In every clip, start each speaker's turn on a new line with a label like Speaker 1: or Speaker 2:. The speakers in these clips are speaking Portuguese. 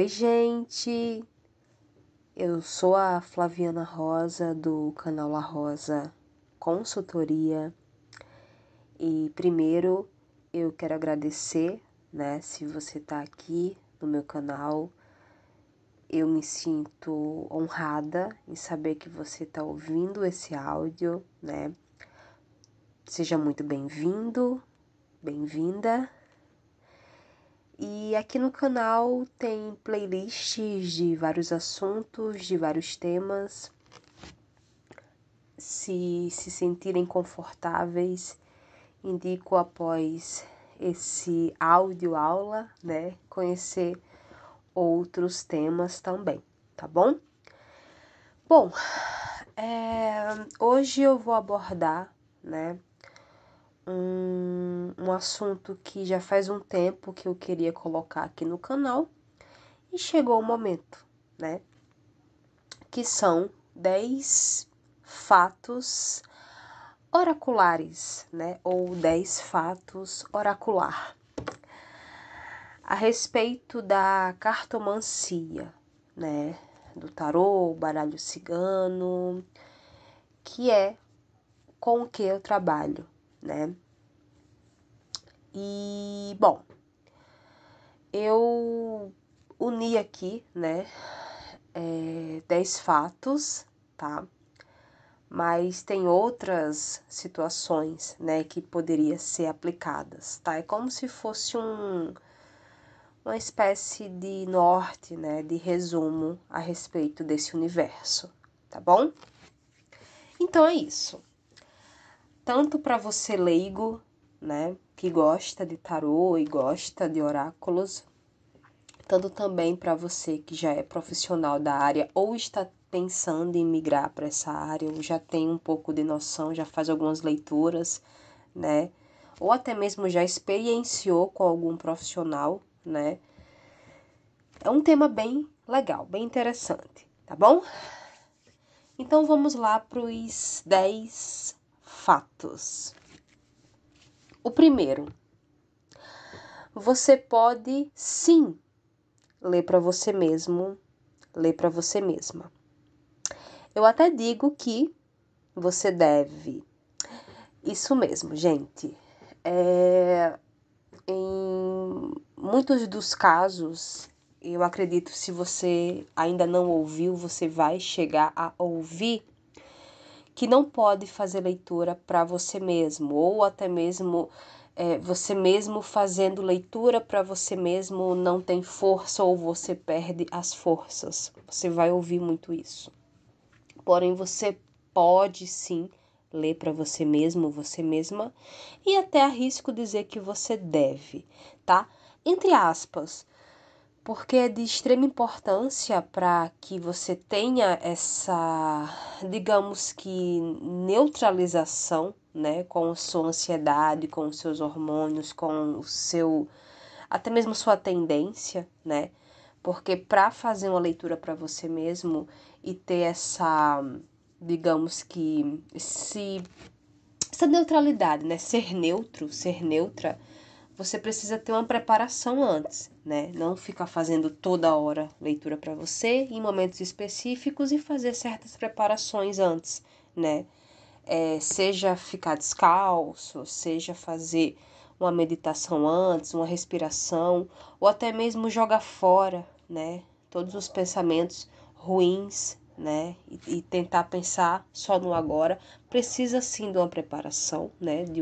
Speaker 1: gente! Eu sou a Flaviana Rosa do canal La Rosa Consultoria e primeiro eu quero agradecer, se você está aqui no meu canal. Eu me sinto honrada em saber que você está ouvindo esse áudio, Seja muito bem-vindo, bem-vinda. E aqui no canal tem playlists de vários assuntos, de vários temas. Se sentirem confortáveis, indico após esse áudio aula, conhecer outros temas também, tá bom? Bom, hoje eu vou abordar, um assunto que já faz um tempo que eu queria colocar aqui no canal e chegou o momento, que são 10 fatos oraculares, ou 10 fatos oracular a respeito da cartomancia, do tarô, baralho cigano, que é com o que eu trabalho, E, bom, eu uni aqui, 10 fatos, tá? Mas tem outras situações, que poderia ser aplicadas, tá? É como se fosse uma espécie de norte, de resumo a respeito desse universo, tá bom? Então é isso. Tanto para você leigo, que gosta de tarô e gosta de oráculos, tanto também para você que já é profissional da área ou está pensando em migrar para essa área, ou já tem um pouco de noção, já faz algumas leituras, ou até mesmo já experienciou com algum profissional, É um tema bem legal, bem interessante, tá bom? Então vamos lá para os 10 fatos. O primeiro, você pode sim ler para você mesmo, ler para você mesma. Eu até digo que você deve. Isso mesmo, gente. Em muitos dos casos, eu acredito, se você ainda não ouviu, você vai chegar a ouvir que não pode fazer leitura para você mesmo, ou até mesmo você mesmo fazendo leitura para você mesmo não tem força ou você perde as forças. Você vai ouvir muito isso. Porém, você pode sim ler para você mesmo, você mesma, e até arrisco dizer que você deve, tá? Entre aspas, porque é de extrema importância para que você tenha essa, digamos que, neutralização, com a sua ansiedade, com os seus hormônios, com o seu, até mesmo sua tendência, Porque para fazer uma leitura para você mesmo e ter essa, digamos que, essa neutralidade, ser neutro, ser neutra, você precisa ter uma preparação antes, Não ficar fazendo toda hora leitura para você em momentos específicos e fazer certas preparações antes, Seja ficar descalço, seja fazer uma meditação antes, uma respiração, ou até mesmo jogar fora, todos os pensamentos ruins, e tentar pensar só no agora. Precisa sim de uma preparação, de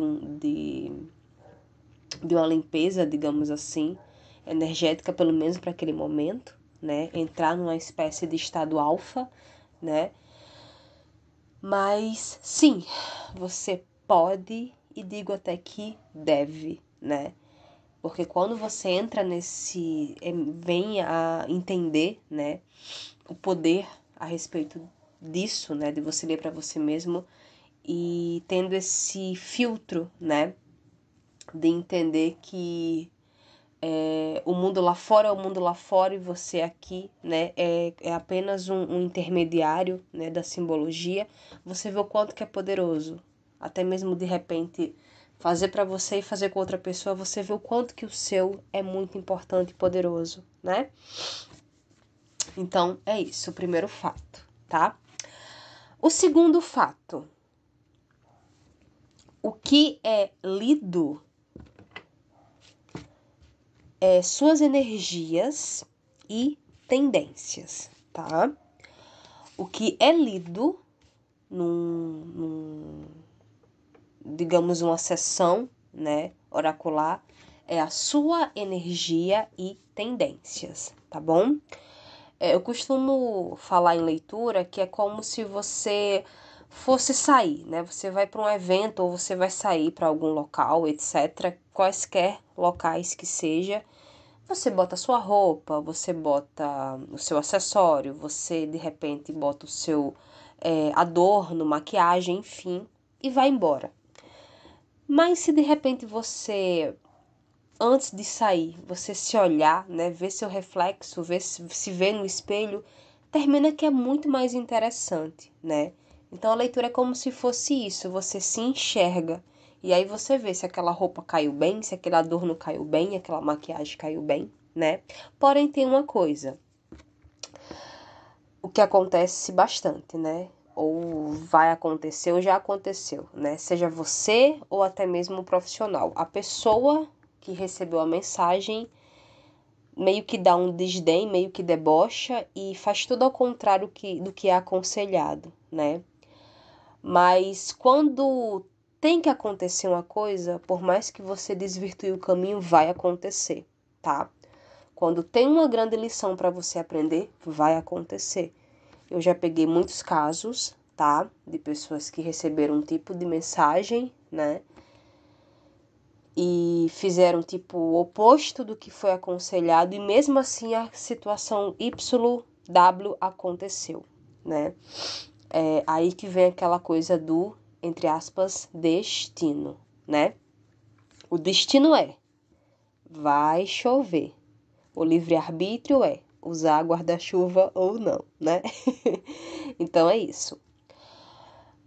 Speaker 1: uma limpeza, digamos assim, energética, pelo menos para aquele momento, Entrar numa espécie de estado alfa, Mas, sim, você pode e digo até que deve, Porque quando você entra vem a entender, o poder a respeito disso, de você ler para você mesmo e tendo esse filtro, de entender que o mundo lá fora é o mundo lá fora e você aqui, é apenas um intermediário, da simbologia. Você vê o quanto que é poderoso. Até mesmo de repente fazer para você e fazer com outra pessoa, você vê o quanto que o seu é muito importante e poderoso, Então, é isso, o primeiro fato, tá? O segundo fato. O que é lido é suas energias e tendências, tá? O que é lido digamos, uma sessão, né, oracular, é a sua energia e tendências, tá bom? Eu costumo falar em leitura que é como se você fosse sair, né? Você vai para um evento ou você vai sair para algum local, etc. Quaisquer locais que seja, você bota a sua roupa, você bota o seu acessório, você de repente bota o seu adorno, maquiagem, enfim, e vai embora. Mas se de repente você, antes de sair, você se olhar, né, ver seu reflexo, se ver no espelho, termina que é muito mais interessante, né? Então a leitura é como se fosse isso, você se enxerga e aí você vê se aquela roupa caiu bem, se aquele adorno caiu bem, aquela maquiagem caiu bem, né? Porém tem uma coisa, o que acontece bastante, né? Ou vai acontecer ou já aconteceu, né? Seja você ou até mesmo o profissional. A pessoa que recebeu a mensagem meio que dá um desdém, meio que debocha e faz tudo ao contrário do que é aconselhado, né? Mas quando tem que acontecer uma coisa, por mais que você desvirtue o caminho, vai acontecer, tá? Quando tem uma grande lição para você aprender, vai acontecer. Eu já peguei muitos casos, tá? De pessoas que receberam um tipo de mensagem, né? E fizeram tipo o oposto do que foi aconselhado e mesmo assim a situação YW aconteceu, né? É aí que vem aquela coisa do, entre aspas, destino, né? O destino vai chover. O livre-arbítrio é usar guarda-chuva ou não, né? Então é isso.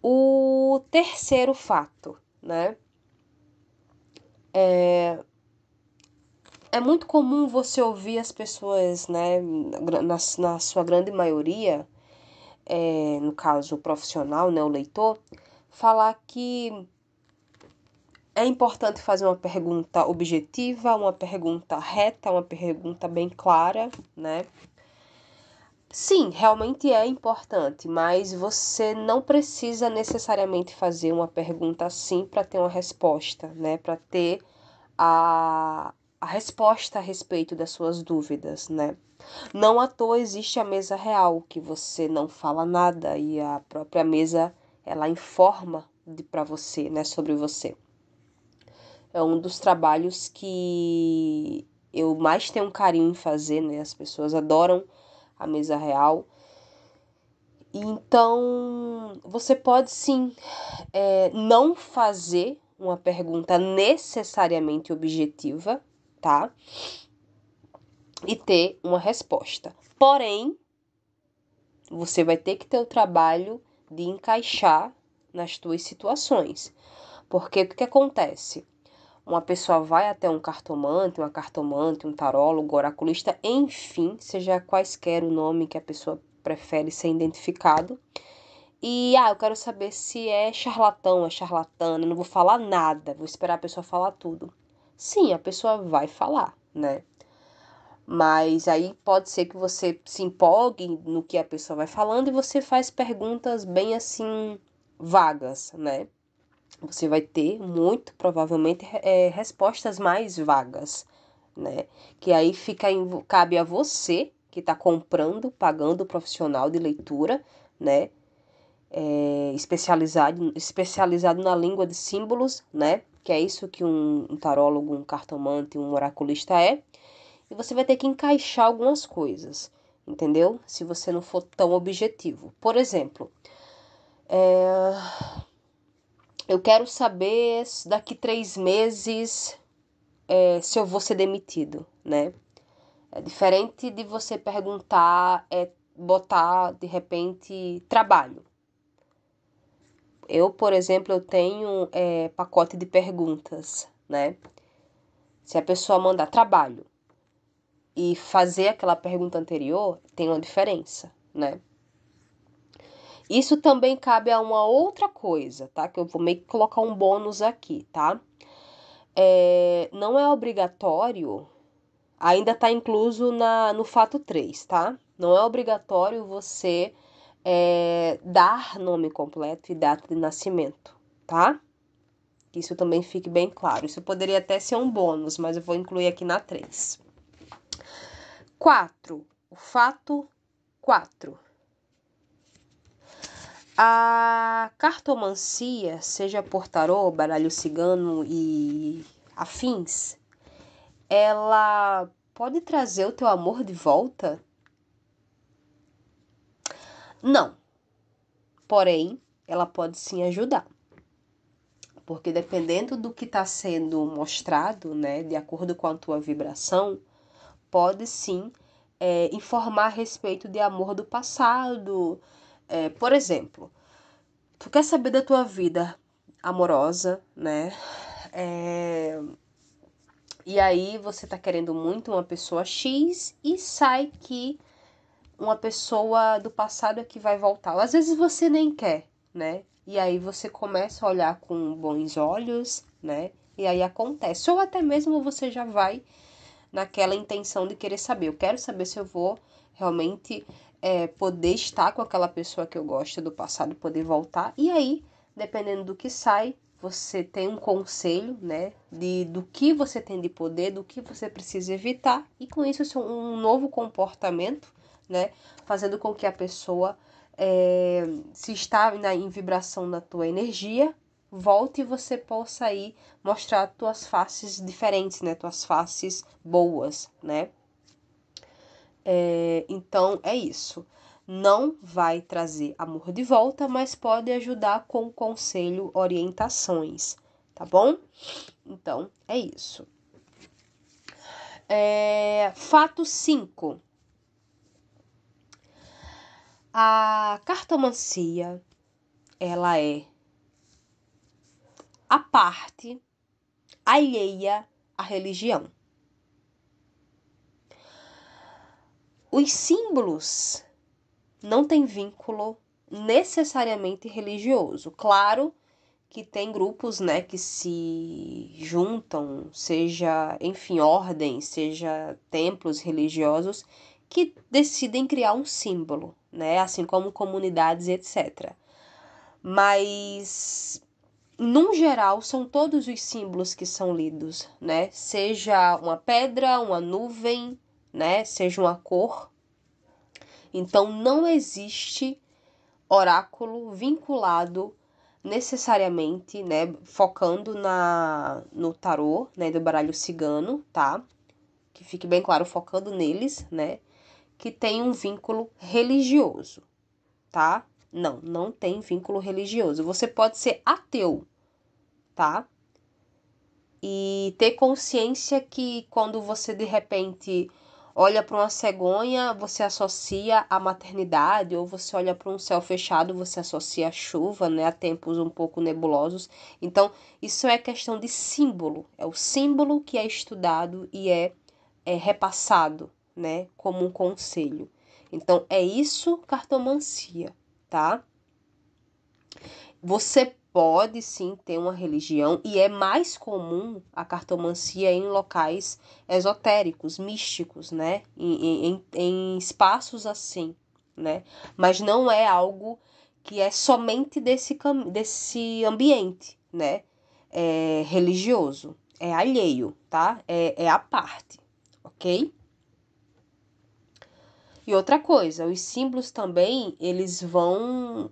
Speaker 1: O terceiro fato, né? É muito comum você ouvir as pessoas, né, na sua grande maioria, no caso o profissional, né, o leitor, falar que é importante fazer uma pergunta objetiva, uma pergunta reta, uma pergunta bem clara, né? Sim, realmente é importante, mas você não precisa necessariamente fazer uma pergunta assim para ter uma resposta, né? Para ter a resposta a respeito das suas dúvidas, né? Não à toa existe a mesa real, que você não fala nada e a própria mesa ela informa para você, né, sobre você. É um dos trabalhos que eu mais tenho carinho em fazer, né? As pessoas adoram a mesa real. Então, você pode sim não fazer uma pergunta necessariamente objetiva, tá? E ter uma resposta. Porém, você vai ter que ter o trabalho de encaixar nas tuas situações. Porque o que acontece? Uma pessoa vai até um cartomante, uma cartomante, um tarólogo, oraculista, enfim, seja quaisquer o nome que a pessoa prefere ser identificado. E, eu quero saber se é charlatão, é charlatana, não vou falar nada, vou esperar a pessoa falar tudo. Sim, a pessoa vai falar, né? Mas aí pode ser que você se empolgue no que a pessoa vai falando e você faz perguntas bem assim vagas, né? Você vai ter muito provavelmente respostas mais vagas, né? Que aí cabe a você que está comprando, pagando o profissional de leitura, né? Especializado na língua de símbolos, né? Que é isso que um tarólogo, um cartomante, um oraculista é. E você vai ter que encaixar algumas coisas, entendeu? Se você não for tão objetivo. Por exemplo, eu quero saber se daqui 3 meses se eu vou ser demitido, né? É diferente de você perguntar, botar de repente trabalho. Eu, por exemplo, eu tenho pacote de perguntas, né? Se a pessoa mandar trabalho, e fazer aquela pergunta anterior, tem uma diferença, né? Isso também cabe a uma outra coisa, tá? Que eu vou meio que colocar um bônus aqui, tá? Não é obrigatório, ainda tá incluso no fato 3, tá? Não é obrigatório você dar nome completo e data de nascimento, tá? Que isso também fique bem claro. Isso poderia até ser um bônus, mas eu vou incluir aqui na 3. 4. O fato 4. A cartomancia, seja por tarô, baralho cigano e afins, ela pode trazer o teu amor de volta? Não. Porém, ela pode sim ajudar. Porque dependendo do que está sendo mostrado, né, de acordo com a tua vibração, pode sim informar a respeito de amor do passado. Por exemplo, tu quer saber da tua vida amorosa, né? E aí você tá querendo muito uma pessoa X e sai que uma pessoa do passado é que vai voltar. Às vezes você nem quer, né? E aí você começa a olhar com bons olhos, né? E aí acontece. Ou até mesmo você já vai naquela intenção de querer saber. Eu quero saber se eu vou realmente poder estar com aquela pessoa que eu gosto do passado, poder voltar. E aí, dependendo do que sai, você tem um conselho, né, do que você tem de poder, do que você precisa evitar. E com isso, um novo comportamento, né, fazendo com que a pessoa, se está em vibração na tua energia, volte e você possa aí mostrar tuas faces diferentes, né? Tuas faces boas, né? Então, é isso. Não vai trazer amor de volta, mas pode ajudar com conselho, orientações, tá bom? Então, é isso. Fato 5. A cartomancia, ela é a parte alheia à religião. Os símbolos não têm vínculo necessariamente religioso. Claro que tem grupos, né, que se juntam, seja, enfim, ordens, seja templos religiosos, que decidem criar um símbolo, né, assim como comunidades, etc. Mas, num geral, são todos os símbolos que são lidos, né, seja uma pedra, uma nuvem, né, seja uma cor. Então, não existe oráculo vinculado necessariamente, né, focando no tarô, né, do baralho cigano, tá? Que fique bem claro, focando neles, né, que tem um vínculo religioso, tá? Não tem vínculo religioso. Você pode ser ateu, tá? E ter consciência que quando você de repente olha para uma cegonha, você associa a maternidade, ou você olha para um céu fechado, você associa a chuva, né, a tempos um pouco nebulosos. Então, isso é questão de símbolo. É o símbolo que é estudado e é repassado, né, como um conselho. Então, é isso cartomancia, tá? Você pode sim ter uma religião e é mais comum a cartomancia em locais esotéricos, místicos, né? Em espaços assim, né? Mas não é algo que é somente desse ambiente, né? Religioso. É alheio, tá? É a parte, ok? E outra coisa, os símbolos também, eles vão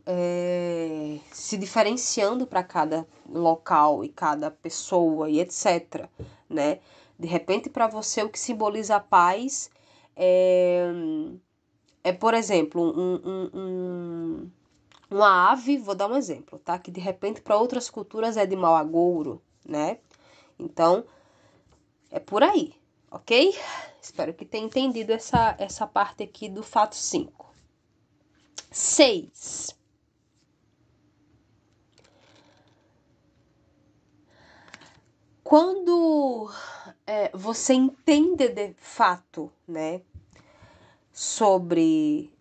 Speaker 1: se diferenciando para cada local e cada pessoa e etc, né? De repente, para você, o que simboliza a paz por exemplo, uma ave, vou dar um exemplo, tá? Que de repente para outras culturas é de mau agouro, né? Então, é por aí, ok? Espero que tenha entendido essa parte aqui do fato 5. 6. Quando você entende de fato, né, sobre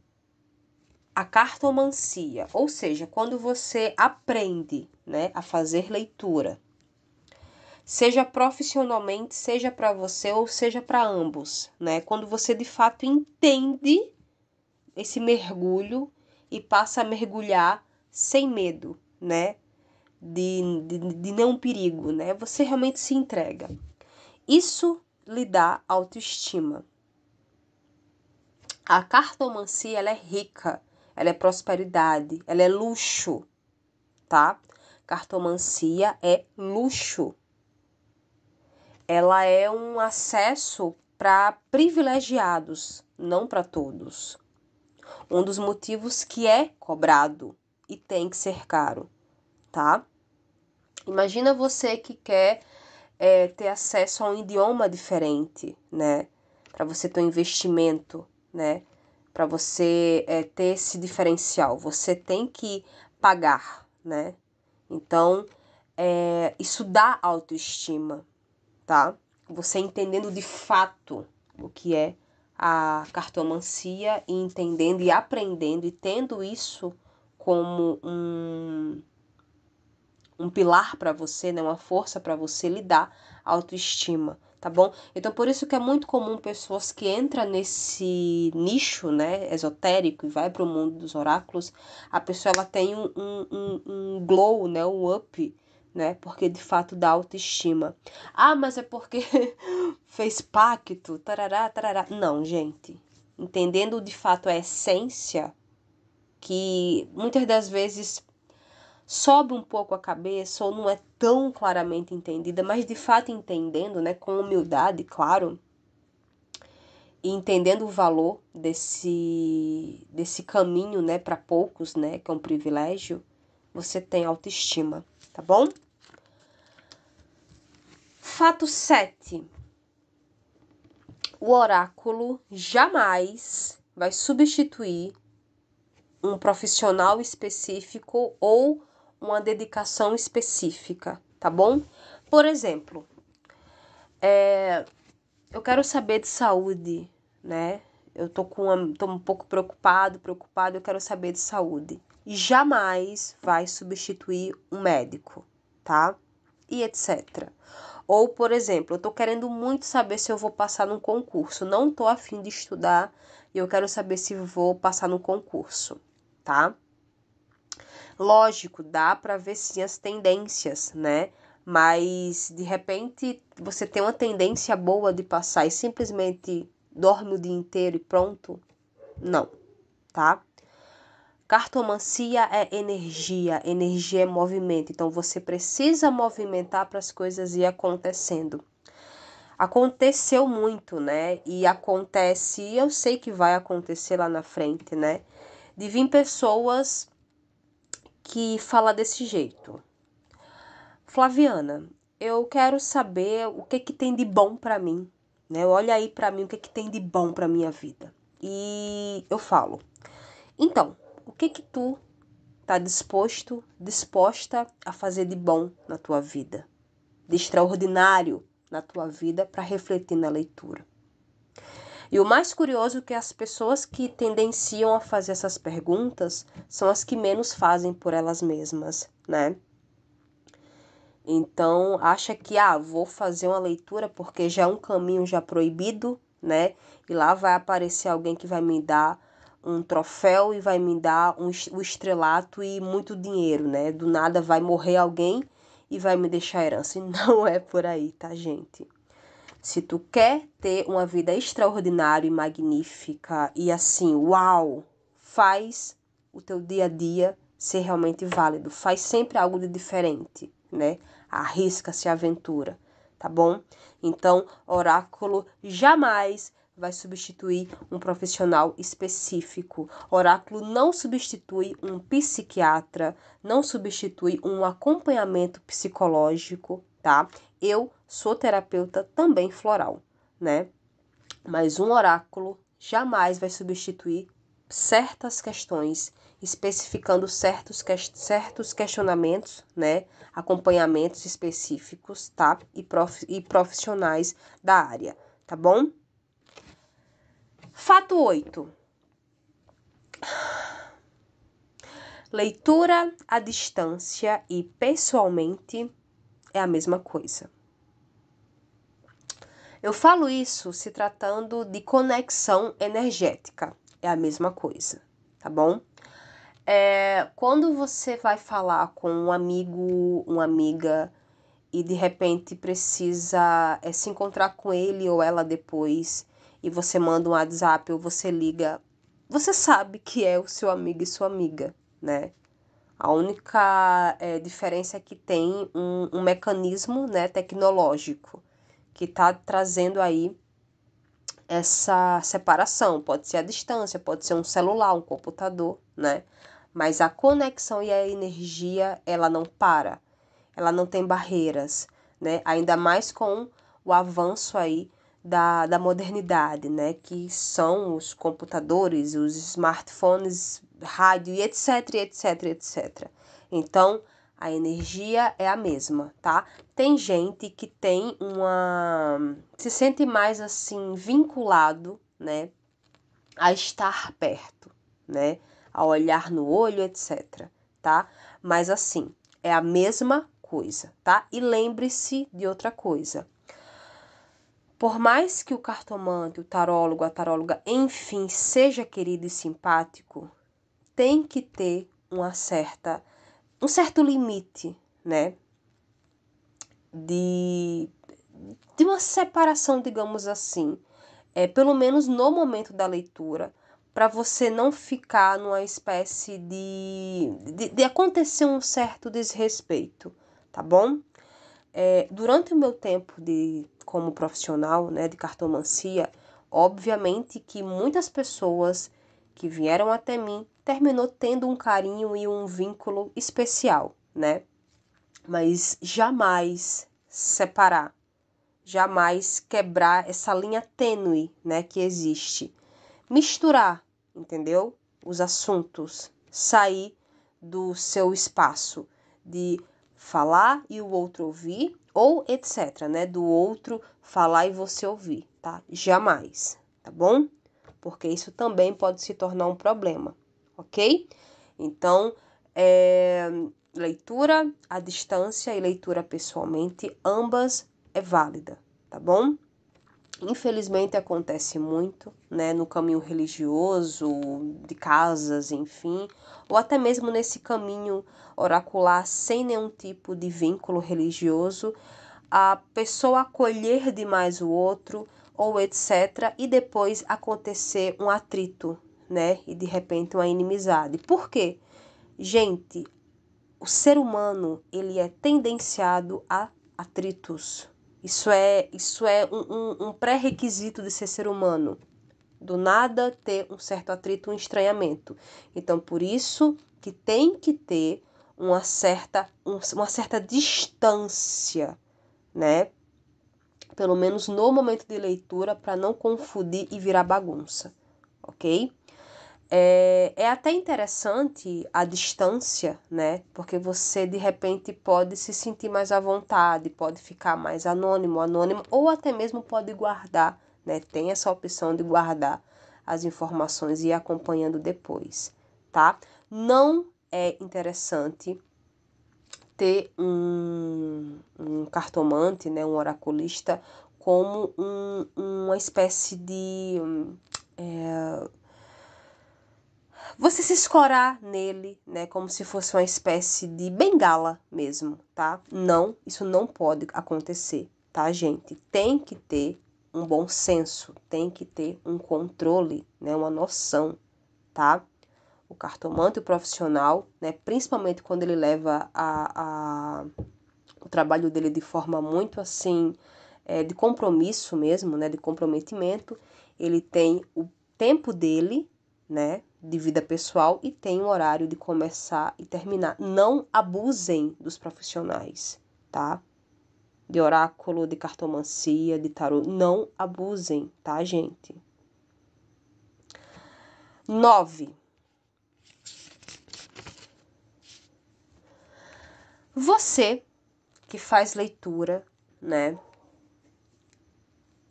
Speaker 1: a cartomancia, ou seja, quando você aprende, né, a fazer leitura, seja profissionalmente, seja para você ou seja para ambos, né, quando você de fato entende esse mergulho e passa a mergulhar sem medo, né, de nenhum perigo, né, você realmente se entrega. Isso lhe dá autoestima. A cartomancia, ela é rica, ela é prosperidade, ela é luxo, tá? Cartomancia é luxo. Ela é um acesso para privilegiados, não para todos. Um dos motivos que é cobrado e tem que ser caro, tá? Imagina você que quer ter acesso a um idioma diferente, né? Para você ter um investimento, né? Para você ter esse diferencial, você tem que pagar, né? Então, isso dá autoestima, tá? Você entendendo de fato o que é a cartomancia e entendendo e aprendendo e tendo isso como um pilar para você, né, uma força para você lhe dar autoestima, tá bom? Então, por isso que é muito comum pessoas que entram nesse nicho, né, esotérico e vai para o mundo dos oráculos, a pessoa ela tem um glow, né, um up, né, porque de fato dá autoestima. Ah, mas é porque fez pacto, tarará, tarará. Não, gente. Entendendo de fato a essência, que muitas das vezes sobe um pouco a cabeça ou não é tão claramente entendida, mas de fato entendendo, né, com humildade, claro, e entendendo o valor desse caminho, né, para poucos, né, que é um privilégio, você tem autoestima, tá bom? Fato 7. O oráculo jamais vai substituir um profissional específico ou uma dedicação específica, tá bom? Por exemplo, eu quero saber de saúde, né? Eu tô um pouco preocupado, eu quero saber de saúde. E jamais vai substituir um médico, tá? E etc. Ou, por exemplo, eu tô querendo muito saber se eu vou passar num concurso. Não tô a fim de estudar e eu quero saber se vou passar no concurso, tá? Lógico, dá para ver sim as tendências, né? Mas de repente você tem uma tendência boa de passar e simplesmente dorme o dia inteiro e pronto? Não, tá? Cartomancia é energia, energia é movimento, então você precisa movimentar para as coisas ir acontecendo. Aconteceu muito, né? E acontece, e eu sei que vai acontecer lá na frente, né? De vir pessoas que falam desse jeito. Flaviana, eu quero saber o que tem de bom para mim, né? Olha aí para mim o que tem de bom para minha vida. E eu falo, então, o que tu tá disposta a fazer de bom na tua vida, de extraordinário na tua vida para refletir na leitura? E o mais curioso é que as pessoas que tendenciam a fazer essas perguntas são as que menos fazem por elas mesmas, né? Então, acha que, vou fazer uma leitura porque já é um caminho já proibido, né? E lá vai aparecer alguém que vai me dar um troféu e vai me dar o estrelato e muito dinheiro, né? Do nada vai morrer alguém e vai me deixar herança. E não é por aí, tá, gente? Se tu quer ter uma vida extraordinária e magnífica e assim, uau, faz o teu dia a dia ser realmente válido. Faz sempre algo de diferente, né? Arrisca, se aventura, tá bom? Então, oráculo jamais vai substituir um profissional específico. Oráculo não substitui um psiquiatra, não substitui um acompanhamento psicológico, tá? Eu sou terapeuta também floral, né? Mas um oráculo jamais vai substituir certas questões especificando certos questionamentos, né? Acompanhamentos específicos, tá? E profissionais da área, tá bom? Fato 8. Leitura à distância e pessoalmente é a mesma coisa. Eu falo isso se tratando de conexão energética, é a mesma coisa, tá bom? Quando você vai falar com um amigo, uma amiga, e de repente precisa se encontrar com ele ou ela depois, e você manda um WhatsApp ou você liga, você sabe que é o seu amigo e sua amiga, né? A única diferença é que tem um mecanismo, né, tecnológico que está trazendo aí essa separação. Pode ser a distância, pode ser um celular, um computador, né? Mas a conexão e a energia, ela não para, ela não tem barreiras, né? Ainda mais com o avanço aí da modernidade, né? Que são os computadores, os smartphones, rádio e etc, etc, etc. Então, a energia é a mesma, tá? Tem gente que se sente mais assim vinculado, né, a estar perto, né, a olhar no olho, etc, tá? Mas assim, é a mesma coisa, tá? E lembre-se de outra coisa. Por mais que o cartomante, o tarólogo, a taróloga, enfim, seja querido e simpático, tem que ter um certo limite, né? De uma separação, digamos assim, pelo menos no momento da leitura, para você não ficar numa espécie de acontecer um certo desrespeito, tá bom? Durante o meu tempo como profissional, né, de cartomancia, obviamente que muitas pessoas que vieram até mim terminou tendo um carinho e um vínculo especial, né? Mas jamais separar, jamais quebrar essa linha tênue, né, que existe. Misturar, entendeu? Os assuntos, sair do seu espaço de falar e o outro ouvir, ou etc, né, do outro falar e você ouvir, tá? Jamais, tá bom? Porque isso também pode se tornar um problema, ok? Então, leitura à distância e leitura pessoalmente, ambas é válida, tá bom? Infelizmente acontece muito, né, no caminho religioso, de casas, enfim, ou até mesmo nesse caminho oracular sem nenhum tipo de vínculo religioso, a pessoa acolher demais o outro, ou etc, e depois acontecer um atrito, né, e de repente uma inimizade. Por quê? Gente, o ser humano, ele é tendenciado a atritos. Isso é um pré-requisito de ser humano. Do nada ter um certo atrito, um estranhamento. Então, por isso que tem que ter uma certa distância, né? Pelo menos no momento de leitura, para não confundir e virar bagunça, ok? É até interessante a distância, né? Porque você, de repente, pode se sentir mais à vontade, pode ficar mais anônimo, ou até mesmo pode guardar, né? Tem essa opção de guardar as informações e ir acompanhando depois, tá? Não é interessante ter um cartomante, né? Um oraculista, como uma espécie de... você se escorar nele, né, como se fosse uma espécie de bengala mesmo, tá? Não, isso não pode acontecer, tá, gente? Tem que ter um bom senso, tem que ter um controle, né, uma noção, tá? O cartomante, o profissional, né, principalmente quando ele leva o trabalho dele de forma muito assim, de compromisso mesmo, né, de comprometimento, ele tem o tempo dele, né, de vida pessoal e tem um horário de começar e terminar. Não abusem dos profissionais, tá? De oráculo, de cartomancia, de tarô. Não abusem, tá, gente? 9. Você que faz leitura, né?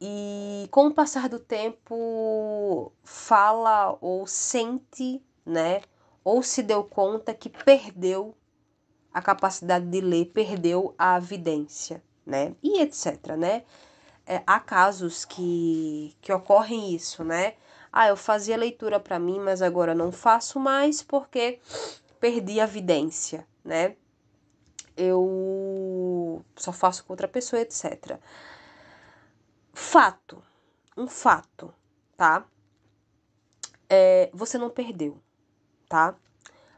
Speaker 1: E com o passar do tempo fala ou sente, né? Ou se deu conta que perdeu a capacidade de ler, perdeu a vidência, né? E etc, né? Há casos que ocorrem isso, né? Ah, eu fazia leitura para mim, mas agora não faço mais porque perdi a vidência, né? Eu só faço com outra pessoa, etc. Fato, um fato, tá? Você não perdeu, tá?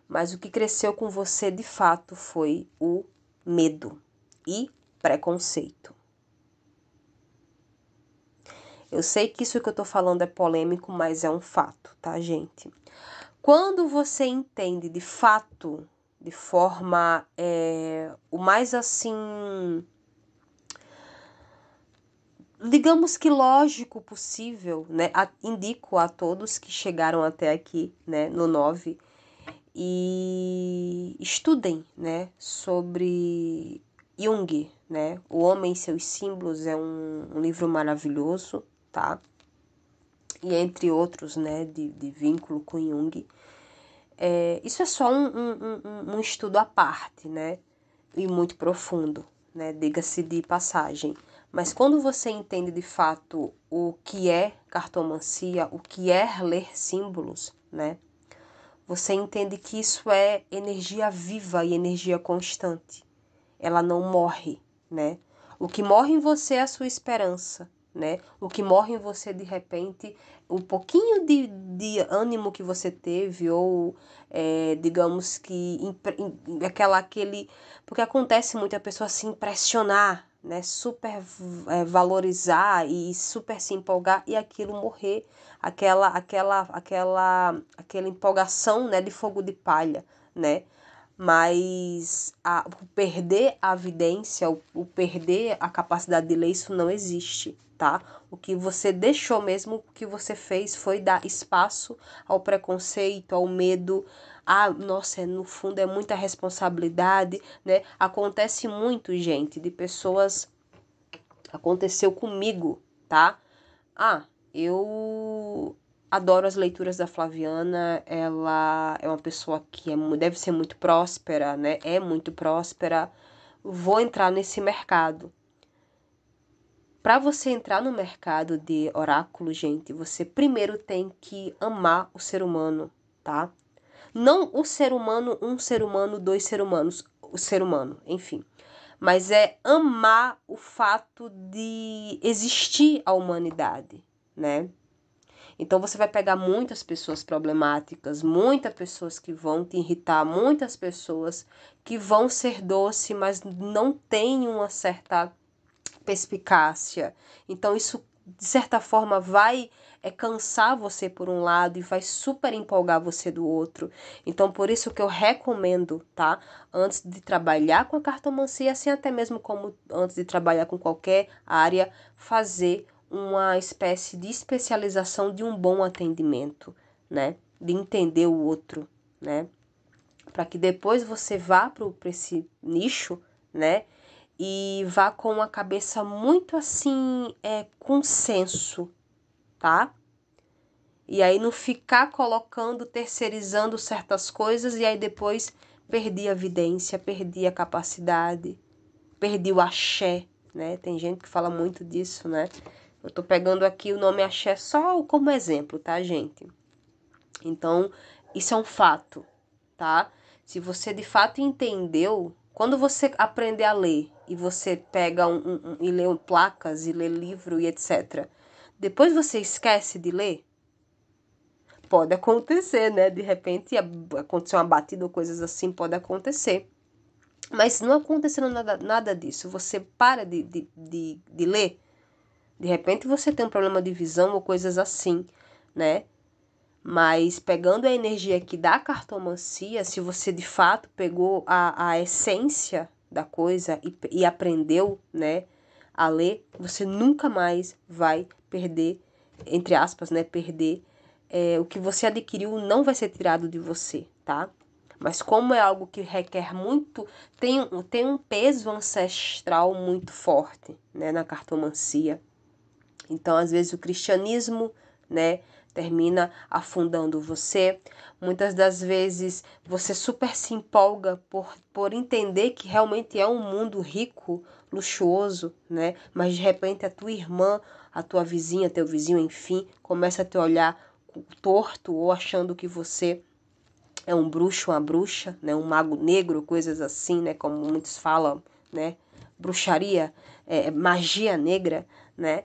Speaker 1: Mas o que cresceu com você de fato foi o medo e preconceito. Eu sei que isso que eu tô falando é polêmico, mas é um fato, tá, gente? Quando você entende de fato, de forma o mais assim, digamos que lógico possível, né? Indico a todos que chegaram até aqui, né, no 9, e estudem, né, sobre Jung, né? O Homem e Seus Símbolos é um livro maravilhoso, tá? E entre outros, né, de vínculo com Jung. Isso é só um estudo à parte, né? E muito profundo, né? Diga-se de passagem. Mas quando você entende de fato o que é cartomancia, o que é ler símbolos, né? Você entende que isso é energia viva e energia constante. Ela não morre, né? O que morre em você é a sua esperança, né? O que morre em você de repente, um pouquinho de ânimo que você teve, ou digamos que aquele. Porque acontece muito a pessoa se impressionar, né? Super valorizar e super se empolgar e aquilo morrer, aquela empolgação, né, de fogo de palha, né? Mas o perder a vidência, o perder a capacidade de ler, isso não existe, tá? O que você deixou mesmo, o que você fez foi dar espaço ao preconceito, ao medo. Ah, nossa, no fundo é muita responsabilidade, né? Acontece muito, gente, de pessoas. Aconteceu comigo, tá? Ah, eu adoro as leituras da Flaviana. Ela é uma pessoa que deve ser muito próspera, né? É muito próspera. Vou entrar nesse mercado. Para você entrar no mercado de oráculo, gente, você primeiro tem que amar o ser humano, tá? Não o ser humano, um ser humano, dois seres humanos, o ser humano, enfim. Mas é amar o fato de existir a humanidade, né? Então você vai pegar muitas pessoas problemáticas, muitas pessoas que vão te irritar, muitas pessoas que vão ser doce, mas não têm uma certa perspicácia. Então isso de certa forma vai cansar você por um lado e vai super empolgar você do outro. Então por isso que eu recomendo, tá? Antes de trabalhar com a cartomancia, assim até mesmo como antes de trabalhar com qualquer área, fazer uma espécie de especialização de um bom atendimento, né? De entender o outro, né? Para que depois você vá para esse nicho, né? E vá com a cabeça muito assim, com senso, tá? E aí não ficar colocando, terceirizando certas coisas e aí depois perdi a vidência, perdi a capacidade, perdi o axé, né? Tem gente que fala muito disso, né? Eu tô pegando aqui o nome axé só como exemplo, tá, gente? Então, isso é um fato, tá? Se você de fato entendeu, quando você aprender a ler e você pega e lê placas e lê livro e etc. Depois você esquece de ler? Pode acontecer, né? De repente acontecer uma batida ou coisas assim, pode acontecer. Mas não acontecendo nada disso, você para de ler, de repente você tem um problema de visão ou coisas assim, né? Mas pegando a energia aqui da cartomancia, se você de fato pegou a essência da coisa e aprendeu, né, a ler, você nunca mais vai perder, entre aspas, né, perder o que você adquiriu não vai ser tirado de você, tá? Mas como é algo que requer muito, tem um peso ancestral muito forte, né, na cartomancia. Então, às vezes, o cristianismo, né, termina afundando você. Muitas das vezes, você super se empolga por entender que realmente é um mundo rico, luxuoso, né? Mas, de repente, a tua irmã, a tua vizinha, teu vizinho, enfim, começa a te olhar torto ou achando que você é um bruxo, uma bruxa, né? Um mago negro, coisas assim, né? Como muitos falam, né? Bruxaria, magia negra, né?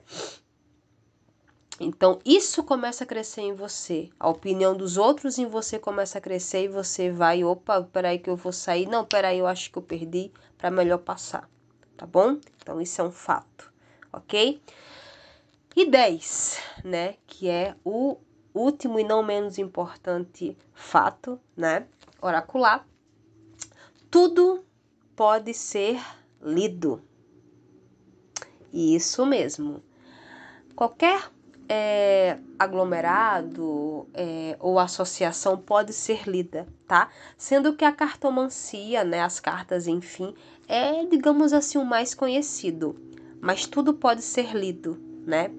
Speaker 1: Então, isso começa a crescer em você. A opinião dos outros em você começa a crescer e você vai, opa, peraí que eu vou sair. Não, peraí, eu acho que eu perdi para melhor passar. Tá bom? Então, isso é um fato, ok? E 10, né? Que é o último e não menos importante fato, né? Oracular. Tudo pode ser lido. Isso mesmo. Qualquer aglomerado ou associação pode ser lida, tá? Sendo que a cartomancia, né, as cartas, enfim, é, digamos assim, o mais conhecido. Mas tudo pode ser lido, né?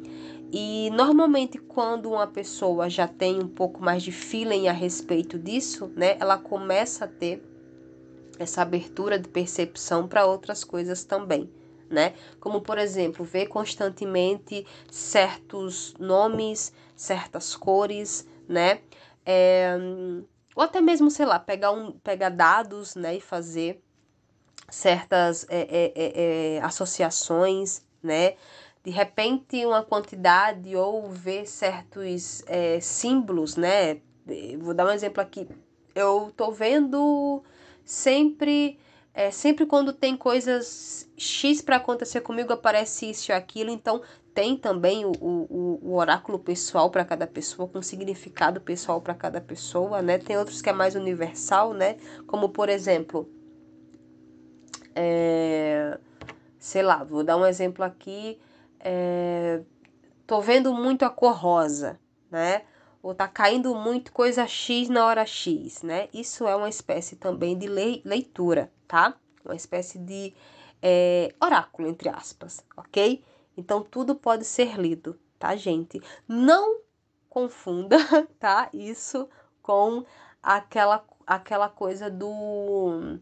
Speaker 1: E normalmente quando uma pessoa já tem um pouco mais de feeling a respeito disso, né, ela começa a ter essa abertura de percepção para outras coisas também, né? Como, por exemplo, ver constantemente certos nomes, certas cores, né? Ou até mesmo, sei lá, pegar dados, né, e fazer certas associações, né? De repente, uma quantidade ou ver certos símbolos, né? Vou dar um exemplo aqui. Eu tô vendo sempre quando tem coisas X para acontecer comigo, aparece isso e aquilo. Então, tem também o oráculo pessoal para cada pessoa, com significado pessoal para cada pessoa, né? Tem outros que é mais universal, né? Como, por exemplo, sei lá, vou dar um exemplo aqui. Tô vendo muito a cor rosa, né? Ou tá caindo muito coisa X na hora X, né? Isso é uma espécie também de leitura, tá? Uma espécie de oráculo, entre aspas, ok? Então, tudo pode ser lido, tá, gente? Não confunda, tá? Isso com aquela coisa do...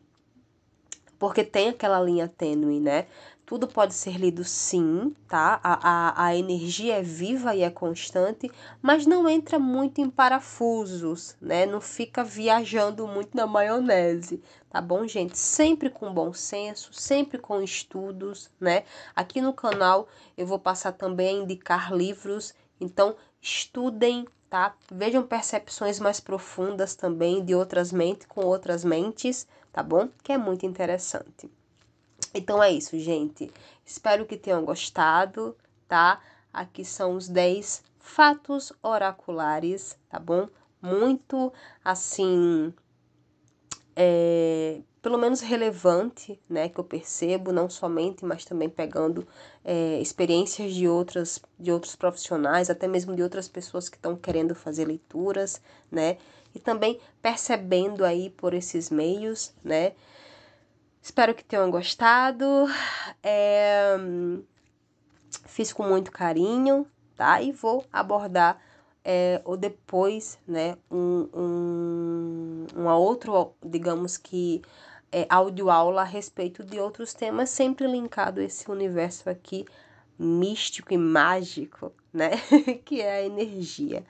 Speaker 1: Porque tem aquela linha tênue, né? Tudo pode ser lido sim, tá? A energia é viva e é constante, mas não entra muito em parafusos, né? Não fica viajando muito na maionese, tá bom, gente? Sempre com bom senso, sempre com estudos, né? Aqui no canal eu vou passar também a indicar livros, então estudem, tá? Vejam percepções mais profundas também de outras mentes com outras mentes, tá bom? Que é muito interessante. Então é isso, gente. Espero que tenham gostado, tá? Aqui são os 10 fatos oraculares, tá bom? Muito, assim, pelo menos relevante, né? Que eu percebo, não somente, mas também pegando experiências de outros profissionais, até mesmo de outras pessoas que estão querendo fazer leituras, né? E também percebendo aí por esses meios, né? Espero que tenham gostado. Fiz com muito carinho, tá? E vou abordar ou depois, né, uma outra, digamos que, audioaula a respeito de outros temas, sempre linkado a esse universo aqui místico e mágico, né? Que é a energia.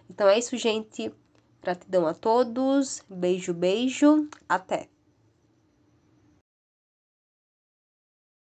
Speaker 1: Então é isso, gente. Gratidão a todos. Beijo, beijo. Até!